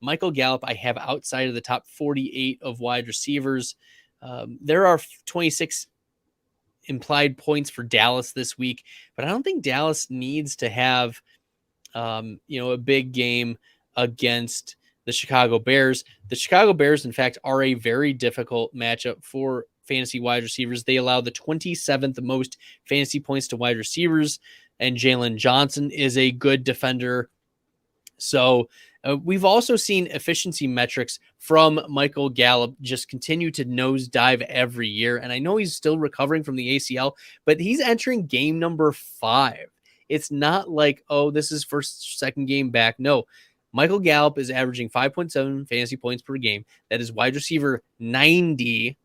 Michael Gallup, I have outside of the top 48 of wide receivers. There are 26 implied points for Dallas this week, but I don't think Dallas needs to have, a big game against the Chicago Bears. The Chicago Bears, in fact, are a very difficult matchup for fantasy wide receivers. They allow the 27th most fantasy points to wide receivers, and Jalen Johnson is a good defender. So we've also seen efficiency metrics from Michael Gallup just continue to nosedive every year. And I know he's still recovering from the ACL, but he's entering game number 5. It's not like, oh, this is first, second game back. No, Michael Gallup is averaging 5.7 fantasy points per game. That is wide receiver 90.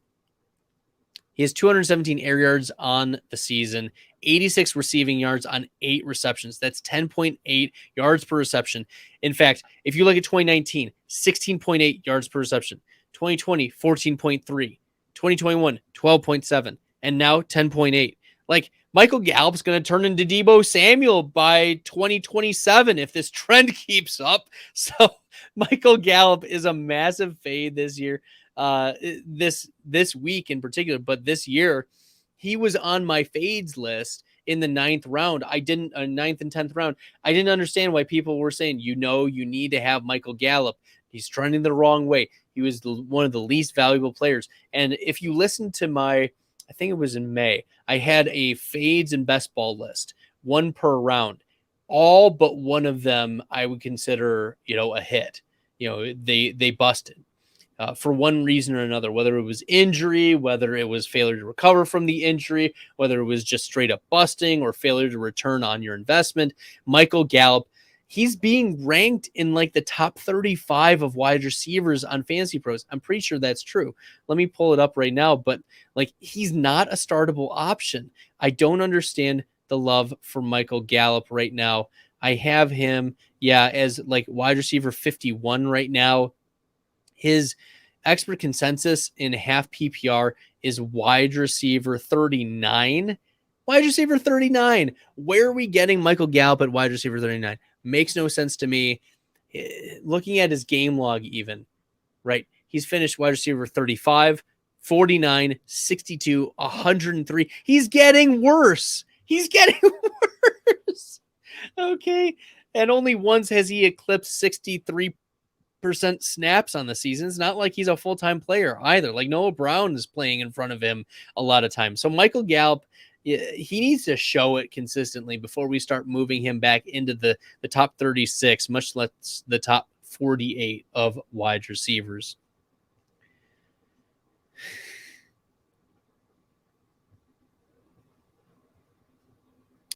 He has 217 air yards on the season, 86 receiving yards on 8 receptions. That's 10.8 yards per reception. In fact, if you look at 2019, 16.8 yards per reception. 2020, 14.3. 2021, 12.7. And now 10.8. Like, Michael Gallup's going to turn into Deebo Samuel by 2027 if this trend keeps up. So Michael Gallup is a massive fade this year. This week in particular, but this year he was on my fades list in the 9th round. I didn't 9th and 10th round. I didn't understand why people were saying, you need to have Michael Gallup. He's trending the wrong way. He was one of the least valuable players. And if you listen to I think it was in May, I had a fades and best ball list, one per round. All but one of them I would consider, a hit. They busted. For one reason or another, whether it was injury, whether it was failure to recover from the injury, whether it was just straight up busting or failure to return on your investment. Michael Gallup, he's being ranked in like the top 35 of wide receivers on Fantasy Pros. I'm pretty sure that's true. Let me pull it up right now, but like, he's not a startable option. I don't understand the love for Michael Gallup right now. I have him, as like wide receiver 51 right now. His expert consensus in half PPR is wide receiver 39. Wide receiver 39. Where are we getting Michael Gallup at wide receiver 39? Makes no sense to me. Looking at his game log even, right? He's finished wide receiver 35, 49, 62, 103. He's getting worse. He's getting worse. Okay. And only once has he eclipsed 63% snaps on the season. It's not like he's a full-time player either. Like, Noah Brown is playing in front of him a lot of times. So Michael Gallup, he needs to show it consistently before we start moving him back into the top 36, much less the top 48 of wide receivers.